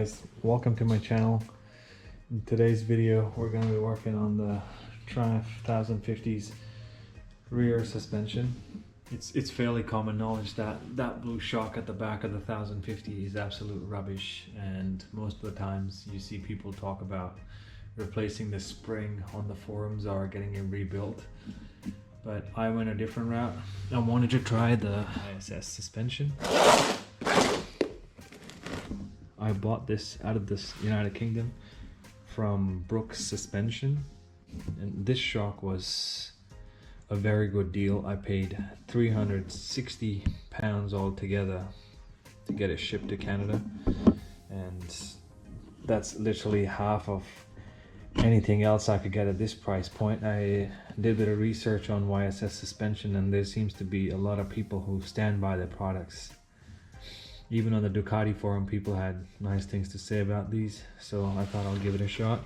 guys, welcome to my channel. In today's video we're going to be working on the Triumph 1050's rear suspension. It's fairly common knowledge that that blue shock at the back of the 1050 is absolute rubbish, and most of the times you see people talk about replacing the spring on the forums or getting it rebuilt. But I went a different route. I wanted to try the ISS suspension. I bought this out of the United Kingdom from Brooks Suspension, and this shock was a very good deal. I paid £360 altogether to get it shipped to Canada, and that's literally half of anything else I could get at this price point. I did a bit of research on YSS suspension, and there seems to be a lot of people who stand by their products. Even on the Ducati forum, people had nice things to say about these, so I thought I'll give it a shot.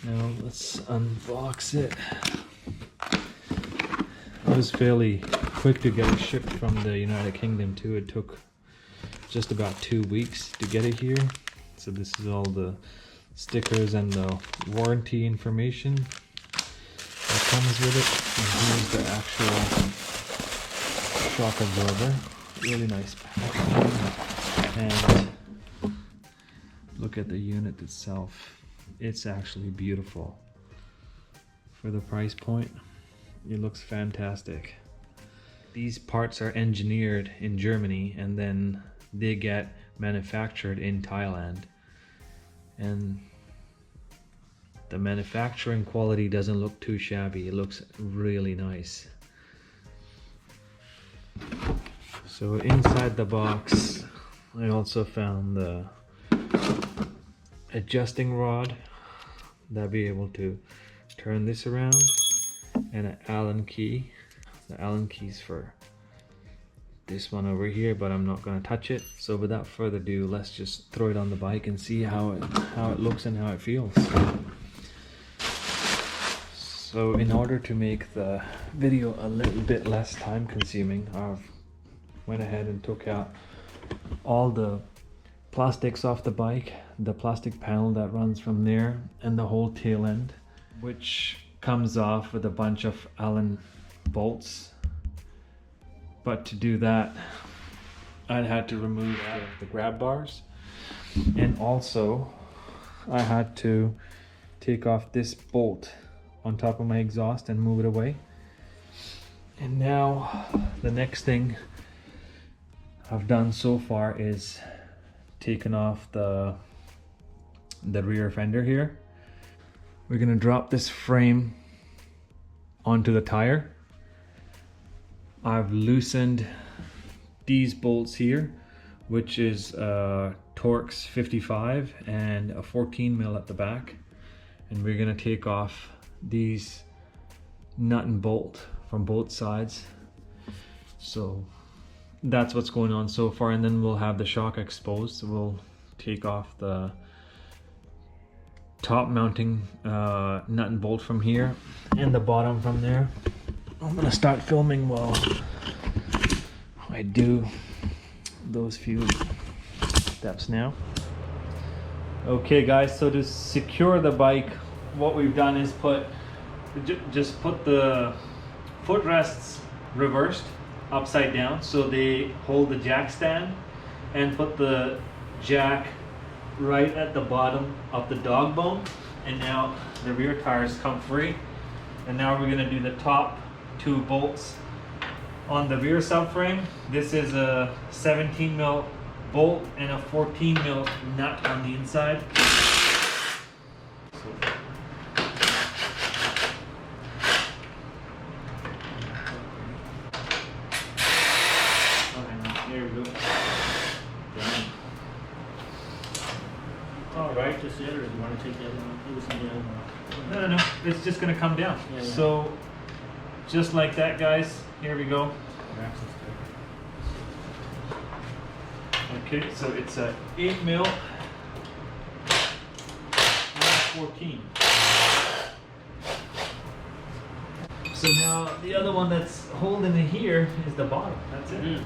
Now let's unbox it. I was fairly quick to get it shipped from the United Kingdom too. It took just about 2 weeks to get it here. So this is all the stickers and the warranty information that comes with it. And here's the actual shock absorber. Really nice packaging, and look at the unit itself. It's actually beautiful for the price point. It looks fantastic. These parts are engineered in Germany and then they get manufactured in Thailand, and the manufacturing quality doesn't look too shabby. It looks really nice. So inside the box, I also found the adjusting rod that'll be able to turn this around, and an Allen key. The Allen keys for this one over here, but I'm not going to touch it. So without further ado, let's just throw it on the bike and see how it looks and how it feels. So in order to make the video a little bit less time consuming, I've went ahead and took out all the plastics off the bike, the plastic panel that runs from there, and the whole tail end, which comes off with a bunch of Allen bolts. But to do that, I had to remove the grab bars, and also I had to take off this bolt on top of my exhaust and move it away. And now the next thing I've done so far is taken off the rear fender here. We're gonna drop this frame onto the tire. I've loosened these bolts here, which is Torx 55 and a 14 mil at the back, and we're gonna take off these nut and bolt from both sides. So that's what's going on so far, and then we'll have the shock exposed. So we'll take off the top mounting nut and bolt from here and the bottom from there. I'm gonna start filming while I do those few steps now. Okay guys, so to secure the bike, what we've done is just put the footrests reversed upside down so they hold the jack stand, and put the jack right at the bottom of the dog bone, and now the rear tires come free. And now we're going to do the top 2 bolts on the rear subframe. This is a 17 mil bolt and a 14 mil nut on the inside. There we go. All right, just the other. Do you want to take the other one? Loosen the other one. No, it's just gonna come down. Yeah. So just like that, guys. Here we go. Okay, so it's a 8 mil and 14. So now the other one that's holding it here is the bottom. That's it.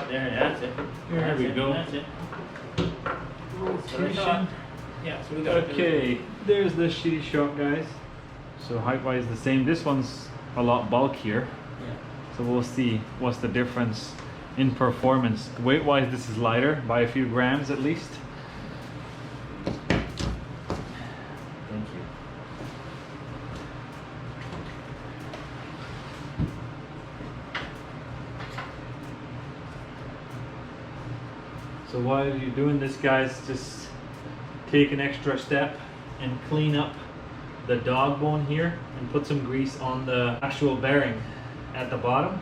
There, that's it. There That's we it, go. That's it. So we got, yeah, so we got Okay, there's the shitty shot, guys. So height-wise the same. This one's a lot bulkier. Yeah. So we'll see what's the difference in performance. Weight-wise, this is lighter by a few grams at least. Thank you. So while you're doing this, guys, just take an extra step and clean up the dog bone here and put some grease on the actual bearing at the bottom.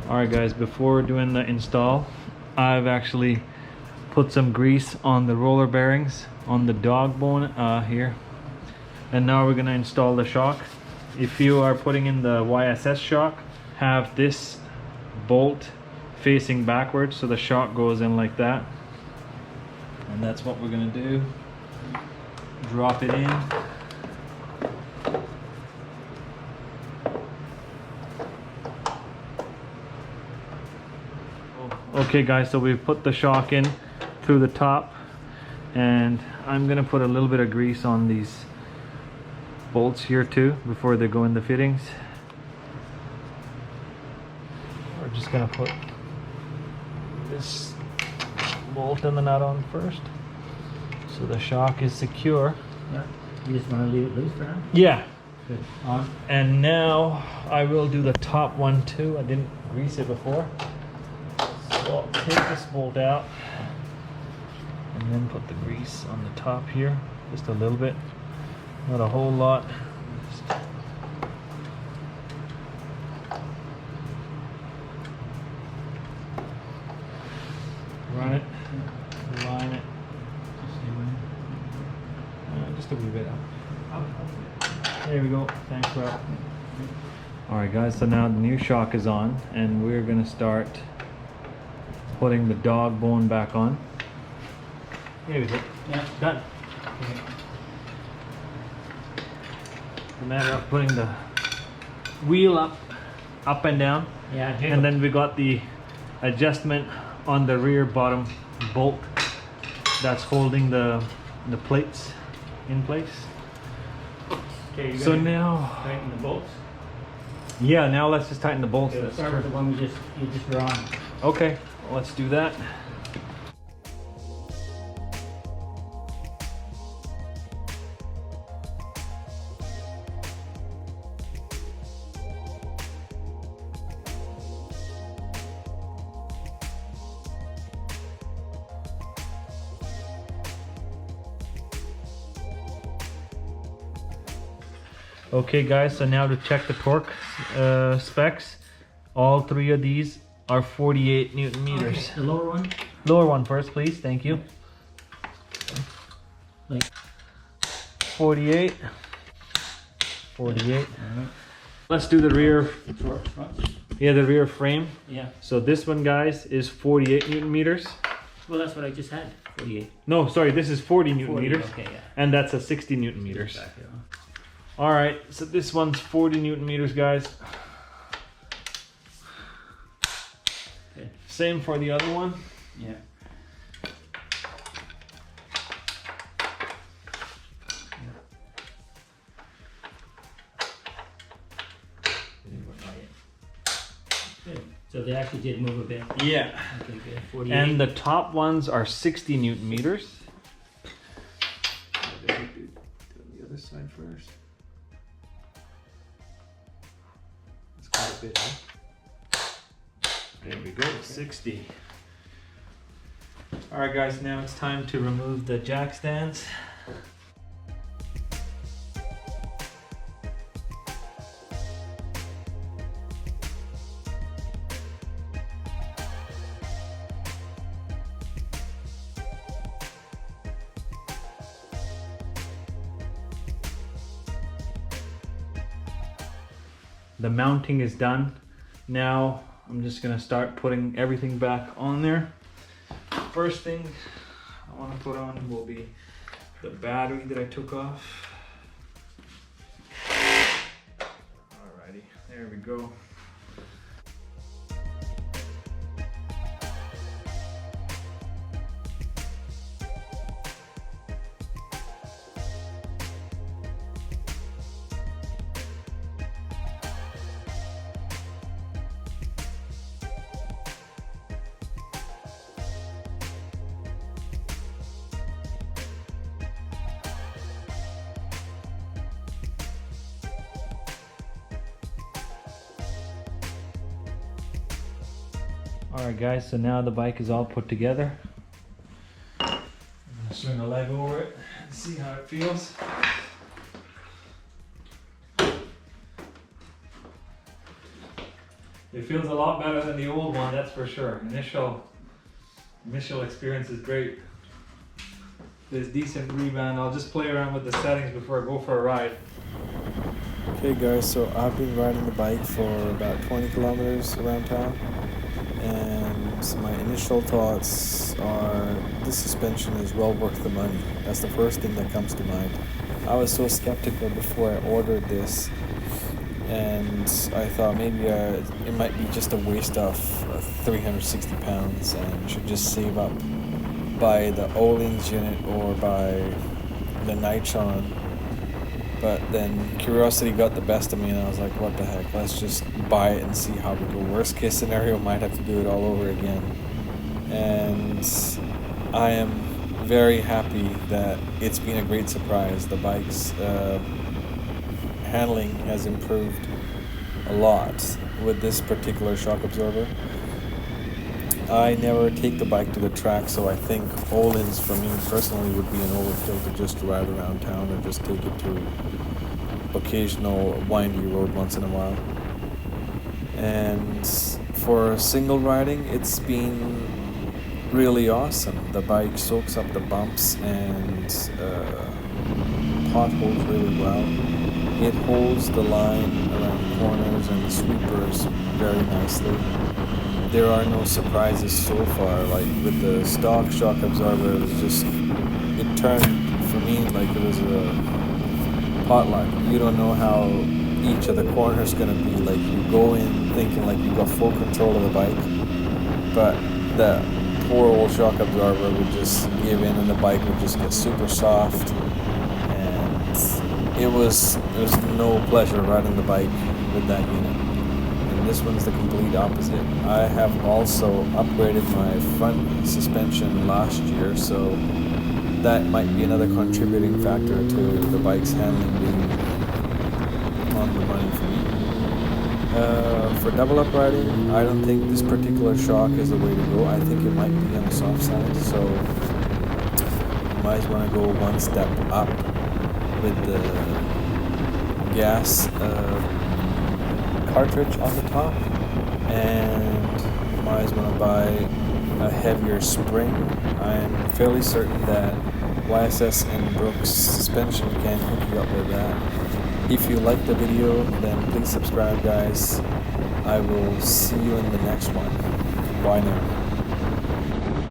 Alright guys, before doing the install, I've actually put some grease on the roller bearings on the dog bone here. And now we're going to install the shock. If you are putting in the YSS shock, have this bolt facing backwards so the shock goes in like that. And that's what we're going to do. Drop it in. Okay guys, so we've put the shock in through the top, and I'm gonna put a little bit of grease on these bolts here too before they go in the fittings. We're just gonna put this bolt and the nut on first so the shock is secure. Yeah. You just want to leave it loose for now? Yeah. Good. On. And now I will do the top one too. I didn't grease it before. So I'll take this bolt out and then put the grease on the top here, just a little bit, not a whole lot. Just run it, line it, just a wee bit up. There we go. Thanks, Rob. Alright guys, so now the new shock is on and we're going to start putting the dog bone back on. Here we go. Yeah. Done. Okay. The matter of putting the wheel up and down. Yeah. And then we got the adjustment on the rear bottom bolt that's holding the plates in place. Okay, So now, tighten the bolts. yeah, now let's just tighten the bolts. Okay, we'll start with the one you just were on. Okay, let's do that. Okay guys, so now to check the torque specs. All three of these are 48 Newton meters. Okay, the lower one? Lower one first, please. Thank you. Like 48. 48. Alright. Let's do the rear. Front. Yeah, the rear frame. Yeah. So this one, guys, is 48 Newton meters. Well, that's what I just had. 48. No, sorry, this is 40 Newton 40, meters. okay, yeah. And that's a 60 Newton meters. Back here, huh? All right, so this one's 40 Newton meters, guys. Okay. Same for the other one. Yeah. Good. So they actually did move a bit. Yeah. Okay, good. 48. And the top ones are 60 Newton meters. Do the other side first. That's quite a bit, huh? There we go, 60. All right, guys, now it's time to remove the jack stands. The mounting is done. Now I'm just gonna start putting everything back on there. First thing I want to put on will be the battery that I took off. Alrighty, there we go. Alright guys, so now the bike is all put together. I'm gonna swing a leg over it and see how it feels. It feels a lot better than the old one, that's for sure. Initial experience is great. There's decent rebound. I'll just play around with the settings before I go for a ride. Okay guys, so I've been riding the bike for about 20 kilometers around town, and so my initial thoughts are this suspension is well worth the money. That's the first thing that comes to mind. I was so skeptical before I ordered this, and I thought maybe it might be just a waste of 360 pounds and should just save up, buy the Öhlins unit or buy the Nitron. But then curiosity got the best of me and I was like, what the heck, let's just buy it and see how we go. Worst case scenario, might have to do it all over again. And I am very happy that it's been a great surprise. The bike's handling has improved a lot with this particular shock absorber. I never take the bike to the track, so I think Öhlins for me personally would be an overkill to just drive around town or just take it to occasional windy road once in a while. And for single riding, it's been really awesome. The bike soaks up the bumps and potholes really well. It holds the line around corners and the sweepers very nicely. There are no surprises so far. Like with the stock shock absorber, it turned for me like it was a potluck. You don't know how each of the corners is gonna be. Like you go in thinking like you got full control of the bike, but the poor old shock absorber would just give in and the bike would just get super soft, and it was no pleasure riding the bike with that unit. This one's the complete opposite. I have also upgraded my front suspension last year, so that might be another contributing factor to the bike's handling being on the money for me. For double up riding, I don't think this particular shock is the way to go. I think it might be on the soft side, so you might want to go one step up with the gas cartridge on the top, and you might as well buy a heavier spring. I'm fairly certain that YSS and Brooks suspension can hook you up with that. If you like the video, then please subscribe guys. I will see you in the next one. Bye now.